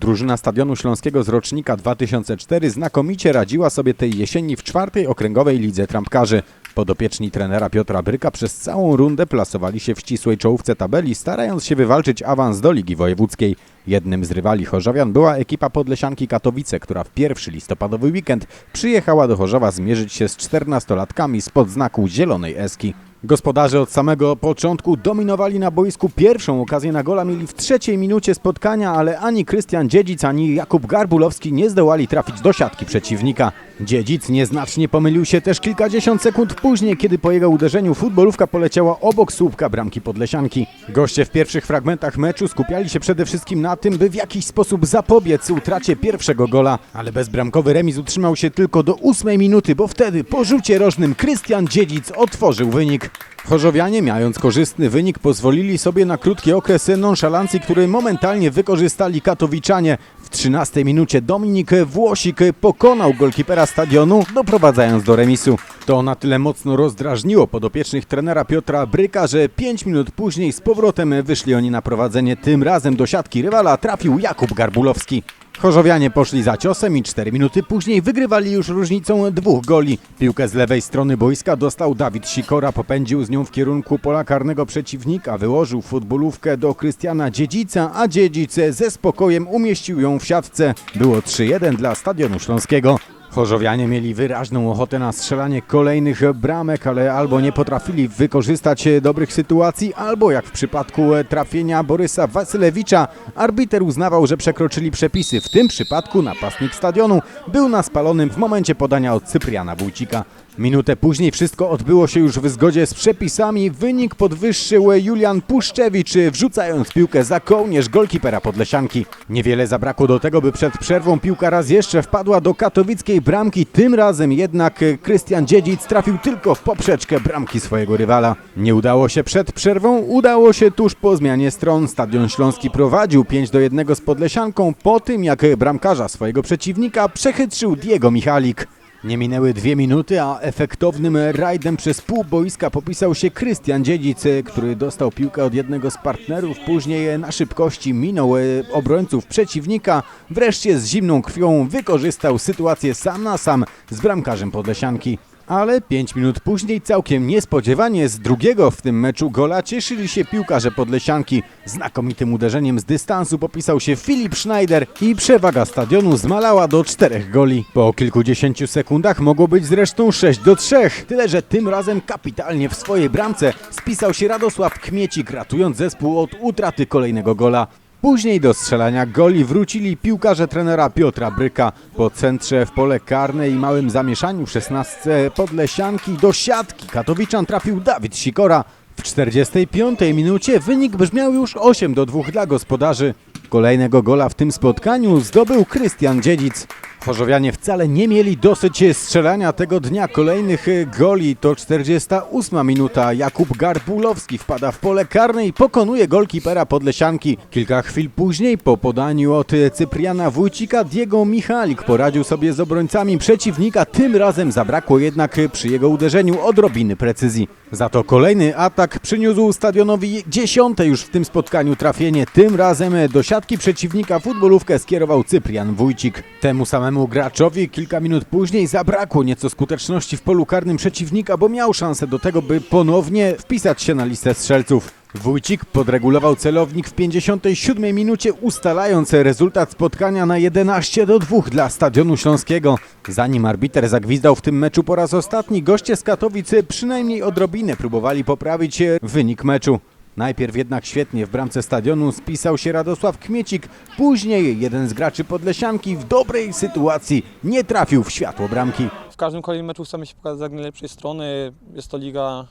Drużyna Stadionu Śląskiego z rocznika 2004 znakomicie radziła sobie tej jesieni w czwartej okręgowej lidze trampkarzy. Podopieczni trenera Piotra Bryka przez całą rundę plasowali się w ścisłej czołówce tabeli, starając się wywalczyć awans do Ligi Wojewódzkiej. Jednym z rywali chorzowian była ekipa Podlesianki Katowice, która w pierwszy listopadowy weekend przyjechała do Chorzowa zmierzyć się z 14-latkami spod znaku Zielonej Eski. Gospodarze od samego początku dominowali na boisku. Pierwszą okazję na gola mieli w trzeciej minucie spotkania, ale ani Krystian Dziedzic, ani Jakub Garbulowski nie zdołali trafić do siatki przeciwnika. Dziedzic nieznacznie pomylił się też kilkadziesiąt sekund później, kiedy po jego uderzeniu futbolówka poleciała obok słupka bramki Podlesianki. Goście w pierwszych fragmentach meczu skupiali się przede wszystkim na tym, by w jakiś sposób zapobiec utracie pierwszego gola, ale bezbramkowy remis utrzymał się tylko do 8 minuty, bo wtedy po rzucie rożnym Krystian Dziedzic otworzył wynik. Chorzowianie, mając korzystny wynik, pozwolili sobie na krótki okres nonszalancji, który momentalnie wykorzystali katowiczanie. W 13 minucie Dominik Włosik pokonał golkipera Stadionu, doprowadzając do remisu. To na tyle mocno rozdrażniło podopiecznych trenera Piotra Bryka, że 5 minut później z powrotem wyszli oni na prowadzenie. Tym razem do siatki rywala trafił Jakub Garbulowski. Chorzowianie poszli za ciosem i 4 minuty później wygrywali już różnicą 2 goli. Piłkę z lewej strony boiska dostał Dawid Sikora, popędził z nią w kierunku pola karnego przeciwnika, wyłożył futbolówkę do Krystiana Dziedzica, a Dziedzic ze spokojem umieścił ją w siatce. Było 3-1 dla Stadionu Śląskiego. Chorzowianie mieli wyraźną ochotę na strzelanie kolejnych bramek, ale albo nie potrafili wykorzystać dobrych sytuacji, albo jak w przypadku trafienia Borysa Wasylewicza, arbiter uznawał, że przekroczyli przepisy. W tym przypadku napastnik Stadionu był na spalonym w momencie podania od Cypriana Wójcika. Minutę później wszystko odbyło się już w zgodzie z przepisami. Wynik podwyższył Julian Puszczewicz, wrzucając piłkę za kołnierz golkipera Podlesianki. Niewiele zabrakło do tego, by przed przerwą piłka raz jeszcze wpadła do katowickiej bramki. Tym razem jednak Krystian Dziedzic trafił tylko w poprzeczkę bramki swojego rywala. Nie udało się przed przerwą, udało się tuż po zmianie stron. Stadion Śląski prowadził 5-1 z Podlesianką po tym, jak bramkarza swojego przeciwnika przechytrzył Diego Michalik. Nie minęły 2 minuty, a efektownym rajdem przez pół boiska popisał się Krystian Dziedzic, który dostał piłkę od jednego z partnerów, później na szybkości minął obrońców przeciwnika, wreszcie z zimną krwią wykorzystał sytuację sam na sam z bramkarzem Podlesianki. Ale 5 minut później całkiem niespodziewanie z drugiego w tym meczu gola cieszyli się piłkarze Podlesianki. Znakomitym uderzeniem z dystansu popisał się Filip Schneider i przewaga Stadionu zmalała do 4 goli. Po kilkudziesięciu sekundach mogło być zresztą 6-3. Tyle, że tym razem kapitalnie w swojej bramce spisał się Radosław Kmiecik, ratując zespół od utraty kolejnego gola. Później do strzelania goli wrócili piłkarze trenera Piotra Bryka. Po centrze w pole karne i małym zamieszaniu w 16 Podlesianki do siatki katowiczan trafił Dawid Sikora. W 45 minucie wynik brzmiał już 8-2 dla gospodarzy. Kolejnego gola w tym spotkaniu zdobył Krystian Dziedzic. Chorzowianie wcale nie mieli dosyć strzelania tego dnia kolejnych goli. To 48 minuta. Jakub Garbulowski wpada w pole karne i pokonuje golkipera Podlesianki. Kilka chwil później po podaniu od Cypriana Wójcika Diego Michalik poradził sobie z obrońcami przeciwnika. Tym razem zabrakło jednak przy jego uderzeniu odrobiny precyzji. Za to kolejny atak przyniósł Stadionowi 10. już w tym spotkaniu trafienie. Tym razem do siatki przeciwnika futbolówkę skierował Cyprian Wójcik. Temu samemu graczowi kilka minut później zabrakło nieco skuteczności w polu karnym przeciwnika, bo miał szansę do tego, by ponownie wpisać się na listę strzelców. Wójcik podregulował celownik w 57 minucie, ustalając rezultat spotkania na 11-2 dla Stadionu Śląskiego. Zanim arbiter zagwizdał w tym meczu po raz ostatni, goście z Katowic przynajmniej odrobinę próbowali poprawić wynik meczu. Najpierw jednak świetnie w bramce Stadionu spisał się Radosław Kmiecik, później jeden z graczy Podlesianki w dobrej sytuacji nie trafił w światło bramki. W każdym kolejnym meczu chcemy się pokazać z jak najlepszej strony. Jest to liga,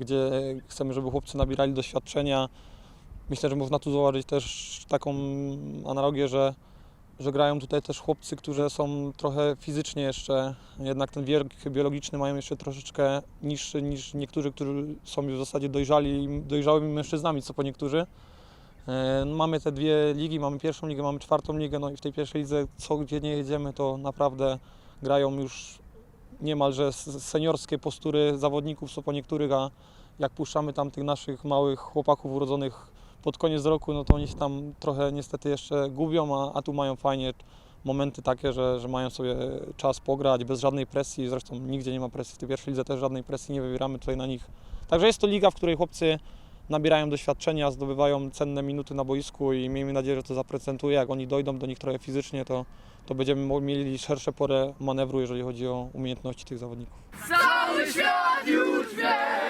gdzie chcemy, żeby chłopcy nabierali doświadczenia. Myślę, że można tu zauważyć też taką analogię, że grają tutaj też chłopcy, którzy są trochę fizycznie jeszcze, jednak ten wiek biologiczny mają jeszcze troszeczkę niższy niż niektórzy, którzy są już w zasadzie dojrzałymi mężczyznami, co po niektórzy. Mamy te 2 ligi, mamy pierwszą ligę, mamy 4. ligę, no i w tej pierwszej lidze gdzie nie jedziemy, to naprawdę grają już niemalże seniorskie postury zawodników, co po niektórych, a jak puszczamy tam tych naszych małych chłopaków urodzonych pod koniec roku, no to oni się tam trochę niestety jeszcze gubią, a tu mają fajnie momenty takie, że mają sobie czas pograć bez żadnej presji, zresztą nigdzie nie ma presji, w tej pierwszej lidze też żadnej presji nie wywieramy tutaj na nich. Także jest to liga, w której chłopcy nabierają doświadczenia, zdobywają cenne minuty na boisku i miejmy nadzieję, że to zaprocentuje. Jak oni dojdą do nich trochę fizycznie, to będziemy mieli szersze pole manewru, jeżeli chodzi o umiejętności tych zawodników. Cały świat już wie!